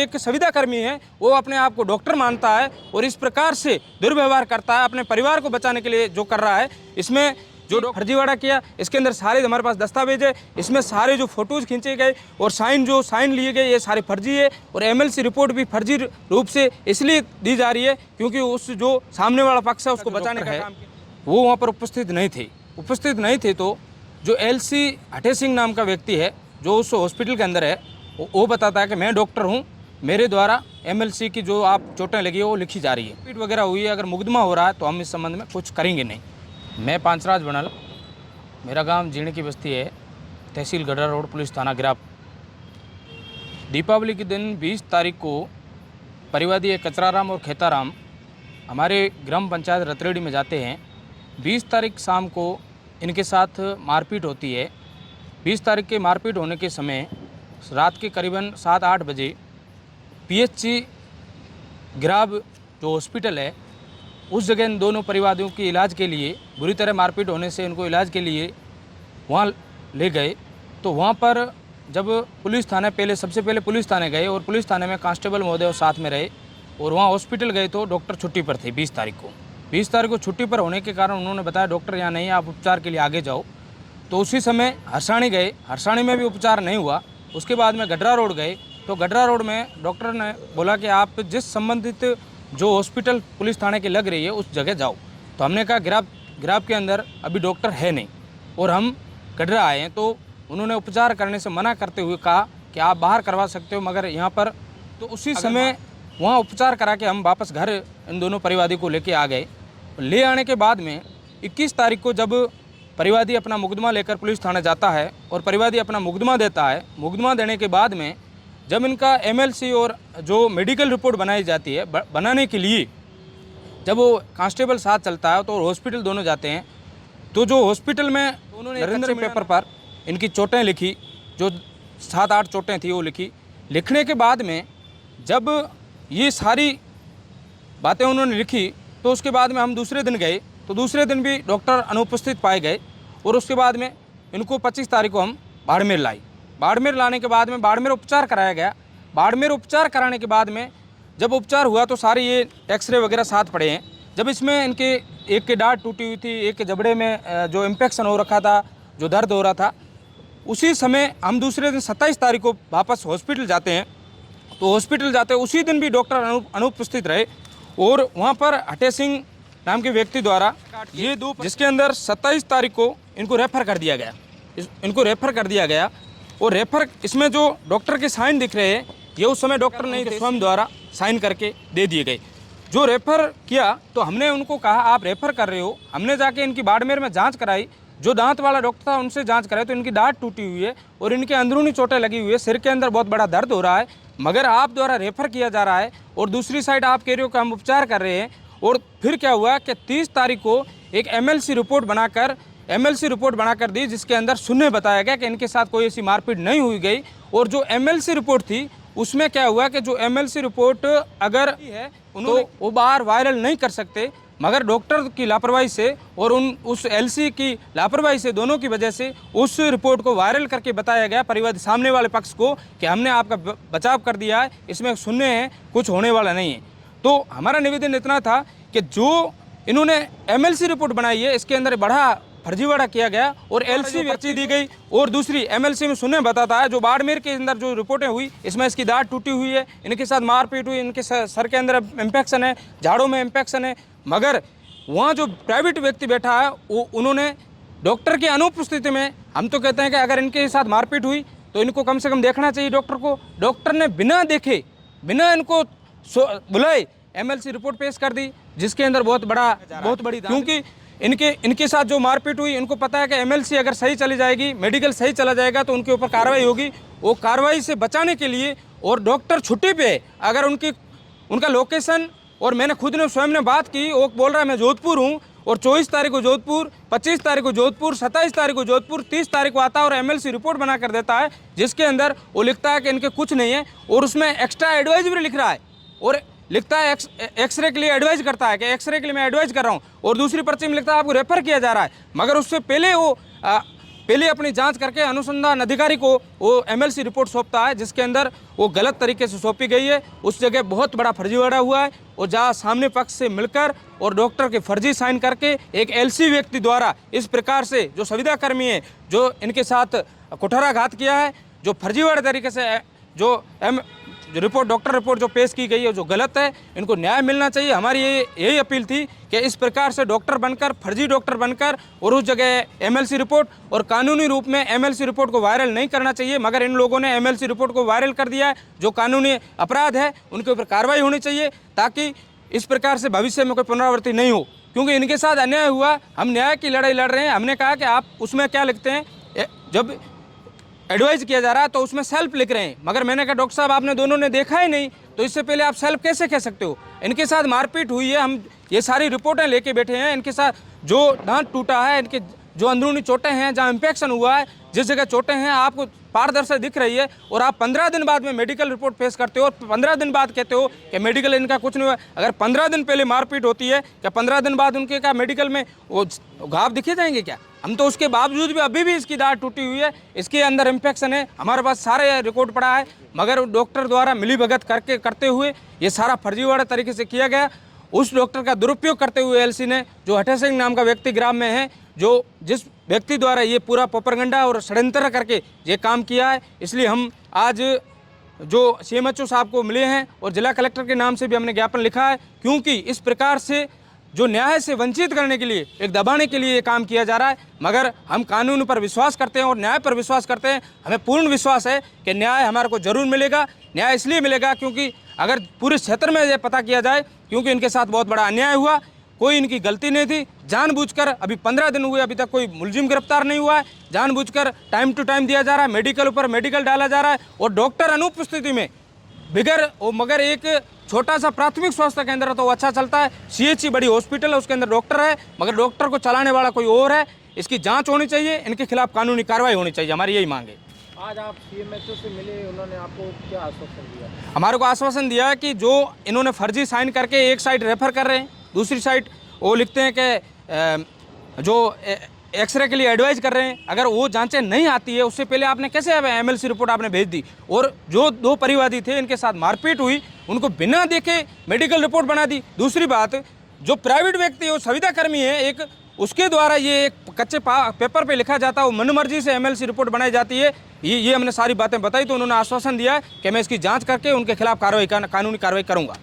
एक संविदाकर्मी है, वो अपने आप को डॉक्टर मानता है और इस प्रकार से दुर्व्यवहार करता है अपने परिवार को बचाने के लिए जो कर रहा है। इसमें जो फर्जीवाड़ा किया, इसके अंदर सारे हमारे पास दस्तावेज है, इसमें सारे जो फोटोज खींचे गए और साइन लिए गए, ये सारे फर्जी है। और एमएलसी रिपोर्ट भी फर्जी रूप से इसलिए दी जा रही है क्योंकि उस जो सामने वाला पक्ष है उसको बचाने का काम वो वहाँ पर उपस्थित नहीं थे। तो जो एलसी हटे सिंह नाम का व्यक्ति है जो उस हॉस्पिटल के अंदर है, वो बताता है कि मैं डॉक्टर हूँ, मेरे द्वारा एमएलसी की जो आप चोटें लगी है वो लिखी जा रही है, पीट वगैरह हुई है, अगर मुकदमा हो रहा है तो हम इस संबंध में कुछ करेंगे नहीं। मैं पांचराज बनल, मेरा गांव जीणी की बस्ती है, तहसील गढ़ा रोड, पुलिस थाना गिराप। दीपावली के दिन 20 तारीख को परिवादी कचराराम और खेताराम हमारे ग्राम पंचायत रतरेडी में जाते हैं। 20 तारीख शाम को इनके साथ मारपीट होती है। 20 तारीख के मारपीट होने के समय रात के करीबन 7-8 बजे पीएचसी गिराब जो हॉस्पिटल है उस जगह इन दोनों परिवादियों के इलाज के लिए, बुरी तरह मारपीट होने से इनको इलाज के लिए वहाँ ले गए। तो वहाँ पर जब पुलिस थाने सबसे पहले पुलिस थाने गए और पुलिस थाने में कांस्टेबल महोदय और साथ में रहे और वहाँ हॉस्पिटल गए तो डॉक्टर छुट्टी पर थे 20 तारीख को। 20 तारीख को छुट्टी पर होने के कारण उन्होंने बताया डॉक्टर यहाँ नहीं है, आप उपचार के लिए आगे जाओ। तो उसी समय हरसाणी गए, हरसाणी में भी उपचार नहीं हुआ। उसके बाद में गडरा रोड गए तो गडरा रोड में डॉक्टर ने बोला कि आप जिस संबंधित जो हॉस्पिटल पुलिस थाने की लग रही है उस जगह जाओ। तो हमने कहा गिराप के अंदर अभी डॉक्टर है नहीं और हम गडरा आए हैं। तो उन्होंने उपचार करने से मना करते हुए कहा कि आप बाहर करवा सकते हो मगर यहाँ पर। तो उसी समय वहाँ उपचार करा के हम वापस घर इन दोनों परिवादी को लेके आ गए। ले आने के बाद में 21 तारीख को जब परिवादी अपना मुकदमा लेकर पुलिस थाने जाता है और परिवादी अपना मुकदमा देता है, मुकदमा देने के बाद में जब इनका एमएलसी और जो मेडिकल रिपोर्ट बनाई जाती है, बनाने के लिए जब वो कांस्टेबल साथ चलता है तो हॉस्पिटल दोनों जाते हैं। तो जो हॉस्पिटल में उन्होंने नरेंद्र पेपर पर इनकी चोटें लिखी, जो 7-8 चोटें थी वो लिखी। लिखने के बाद में जब ये सारी बातें उन्होंने लिखी तो उसके बाद में हम दूसरे दिन गए तो दूसरे दिन भी डॉक्टर अनुपस्थित पाए गए और उसके बाद में इनको 25 तारीख को हम बाड़मेर लाई। बाड़मेर लाने के बाद में बाड़मेर उपचार कराया गया। बाड़मेर उपचार कराने के बाद में जब उपचार हुआ तो सारे ये एक्सरे वगैरह साथ पड़े हैं। जब इसमें इनके एक की डाँट टूटी हुई थी, एक के जबड़े में जो इन्फेक्शन हो रखा था, जो दर्द हो रहा था, उसी समय हम दूसरे दिन 27 तारीख को वापस हॉस्पिटल जाते हैं। तो हॉस्पिटल जाते उसी दिन भी डॉक्टर अनुपस्थित रहे और वहाँ पर हटे सिंह नाम के व्यक्ति द्वारा ये जिसके अंदर 27 तारीख को इनको रेफ़र कर दिया गया और रेफ़र इसमें जो डॉक्टर के साइन दिख रहे हैं ये उस समय डॉक्टर नहीं थे, स्वयं द्वारा साइन करके दे दिए गए। जो रेफ़र किया तो हमने उनको कहा आप रेफ़र कर रहे हो, हमने जाके इनकी बाड़मेर में जांच कराई। जो दांत वाला डॉक्टर था उनसे जांच कराई तो इनकी दांत टूटी हुई है और इनके अंदरूनी चोटें लगी हुई है, सिर के अंदर बहुत बड़ा दर्द हो रहा है, मगर आप द्वारा रेफ़र किया जा रहा है और दूसरी साइड आप कह रहे हो कि हम उपचार कर रहे हैं। और फिर क्या हुआ कि 30 तारीख को एक एमएलसी रिपोर्ट बनाकर दी जिसके अंदर शून्य बताया गया कि इनके साथ कोई ऐसी मारपीट नहीं हुई गई। और जो एमएलसी रिपोर्ट थी उसमें क्या हुआ कि जो एमएलसी रिपोर्ट अगर है तो वो बाहर वायरल नहीं कर सकते, मगर डॉक्टर की लापरवाही से और उस एलसी की लापरवाही से, दोनों की वजह से उस रिपोर्ट को वायरल करके बताया गया परिवादी सामने वाले पक्ष को कि हमने आपका बचाव कर दिया है, इसमें शून्य है, कुछ होने वाला नहीं है। तो हमारा निवेदन इतना था कि जो इन्होंने एमएलसी रिपोर्ट बनाई है इसके अंदर बड़ा फर्जीवाड़ा किया गया और एलसी पर्ची दी गई और दूसरी एमएलसी में शून्य बताता है। जो बाड़मेर के अंदर जो रिपोर्टें हुई इसमें इसकी दांत टूटी हुई है, इनके साथ मारपीट हुई, इनके सर के अंदर इन्फेक्शन है, झाड़ों में इन्फेक्शन है, मगर वहाँ जो प्राइवेट व्यक्ति बैठा है वो उन्होंने डॉक्टर की अनुपस्थिति में, हम तो कहते हैं कि अगर इनके साथ मारपीट हुई तो इनको कम से कम देखना चाहिए डॉक्टर को। डॉक्टर ने बिना देखे, बिना इनको बुलाए एमएलसी रिपोर्ट पेश कर दी जिसके अंदर बहुत बड़ी, क्योंकि इनके साथ जो मारपीट हुई इनको पता है कि एमएलसी अगर सही चली जाएगी, मेडिकल सही चला जाएगा तो उनके ऊपर कार्रवाई होगी। वो कार्रवाई से बचाने के लिए और डॉक्टर छुट्टी पे, अगर उनका लोकेशन, और मैंने खुद ने स्वयं ने बात की, वो बोल रहा है मैं जोधपुर हूँ और 24 तारीख को जोधपुर, 25 तारीख को जोधपुर, 27 तारीख को जोधपुर, 30 तारीख को आता है और एमएलसी रिपोर्ट बना कर देता है जिसके अंदर वो लिखता है कि इनके कुछ नहीं है और उसमें एक्स्ट्रा एडवाइजरी लिख रहा है और लिखता है एक्सरे के लिए एडवाइज करता है कि एक्सरे के लिए मैं एडवाइज कर रहा हूँ और दूसरी पर्ची में लिखता है आपको रेफर किया जा रहा है, मगर उससे पहले वो पहले अपनी जांच करके अनुसंधान अधिकारी को वो एमएलसी रिपोर्ट सौंपता है, जिसके अंदर वो गलत तरीके से सौंपी गई है। उस जगह बहुत बड़ा फर्जीवाड़ा हुआ है और जहाँ सामने पक्ष से मिलकर और डॉक्टर के फर्जी साइन करके एक एलसी व्यक्ति द्वारा इस प्रकार से जो संविदा कर्मी है, जो इनके साथ कुठाराघात किया है, जो फर्जीवाड़े तरीके से जो रिपोर्ट डॉक्टर रिपोर्ट जो पेश की गई है जो गलत है, इनको न्याय मिलना चाहिए। हमारी यही अपील थी कि इस प्रकार से डॉक्टर बनकर, फर्जी डॉक्टर बनकर और उस जगह एमएलसी रिपोर्ट और कानूनी रूप में एमएलसी रिपोर्ट को वायरल नहीं करना चाहिए, मगर इन लोगों ने एमएलसी रिपोर्ट को वायरल कर दिया है। जो कानूनी अपराध है उनके ऊपर कार्रवाई होनी चाहिए, ताकि इस प्रकार से भविष्य में कोई पुनरावृत्ति नहीं हो, क्योंकि इनके साथ अन्याय हुआ। हम न्याय की लड़ाई लड़ रहे हैं। हमने कहा कि आप उसमें क्या लिखते हैं, जब एडवाइज किया जा रहा है तो उसमें सेल्फ लिख रहे हैं, मगर मैंने कहा डॉक्टर साहब आपने दोनों ने देखा ही नहीं, तो इससे पहले आप सेल्फ कैसे कह सकते हो। इनके साथ मारपीट हुई है, हम ये सारी रिपोर्टें लेके बैठे हैं। इनके साथ जो दांत टूटा है, इनके जो अंदरूनी चोटें हैं, जहाँ इन्फेक्शन हुआ है, जिस जगह चोटें हैं आपको पारदर्शी दिख रही है, और आप 15 दिन बाद में मेडिकल रिपोर्ट पेश करते हो और 15 दिन बाद कहते हो कि मेडिकल इनका कुछ नहीं हुआ। अगर 15 दिन पहले मारपीट होती है, क्या 15 दिन बाद उनके क्या मेडिकल में वो घाव दिखे जाएंगे क्या? हम तो उसके बावजूद भी अभी भी इसकी दाढ़ टूटी हुई है, इसके अंदर इन्फेक्शन है, हमारे पास सारे रिकॉर्ड पड़ा है, मगर डॉक्टर द्वारा मिलीभगत करते हुए ये सारा फर्जीवाड़ा तरीके से किया गया। उस डॉक्टर का दुरुपयोग करते हुए एलसी ने, जो हठे सिंह नाम का व्यक्ति ग्राम में है, जो जिस व्यक्ति द्वारा ये पूरा प्रोपेगेंडा और षड्यंत्र करके ये काम किया है, इसलिए हम आज जो सीएमएचओ साहब को मिले हैं और जिला कलेक्टर के नाम से भी हमने ज्ञापन लिखा है, क्योंकि इस प्रकार से जो न्याय से वंचित करने के लिए, एक दबाने के लिए ये काम किया जा रहा है। मगर हम कानून पर विश्वास करते हैं और न्याय पर विश्वास करते हैं। हमें पूर्ण विश्वास है कि न्याय हमारे को जरूर मिलेगा। न्याय इसलिए मिलेगा क्योंकि अगर पूरे क्षेत्र में ये पता किया जाए, क्योंकि इनके साथ बहुत बड़ा अन्याय हुआ, कोई इनकी गलती नहीं थी, जानबूझकर अभी 15 दिन हुए, अभी तक कोई मुलजिम गिरफ्तार नहीं हुआ है, जानबूझकर टाइम टू टाइम दिया जा रहा है, मेडिकल ऊपर मेडिकल डाला जा रहा है, और डॉक्टर अनुपस्थिति में मगर एक छोटा सा प्राथमिक स्वास्थ्य केंद्र है तो वो अच्छा चलता है। सीएचसी बड़ी हॉस्पिटल है, उसके अंदर डॉक्टर है, मगर डॉक्टर को चलाने वाला कोई और है। इसकी जांच होनी चाहिए, इनके खिलाफ कानूनी कार्रवाई होनी चाहिए, हमारी यही मांग है। आज आप सीएमएचओ से मिले, उन्होंने आपको क्या आश्वासन दिया? हमारे को आश्वासन दिया कि जो इन्होंने फर्जी साइन करके एक साइड रेफर कर रहे हैं, दूसरी साइड वो लिखते हैं कि जो एक्सरे के लिए एडवाइज कर रहे हैं, अगर वो जांचें नहीं आती है, उससे पहले आपने कैसे एमएलसी रिपोर्ट आपने भेज दी। और जो 2 परिवादी थे, इनके साथ मारपीट हुई, उनको बिना देखे मेडिकल रिपोर्ट बना दी। दूसरी बात, जो प्राइवेट व्यक्ति है, वो संविदा कर्मी है एक, उसके द्वारा ये एक कच्चे पेपर पे लिखा जाता है, वो मनमर्जी से एमएलसी रिपोर्ट बनाई जाती है। ये हमने सारी बातें बताई, तो उन्होंने आश्वासन दिया कि मैं इसकी जाँच करके उनके खिलाफ कानूनी कार्रवाई करूँगा।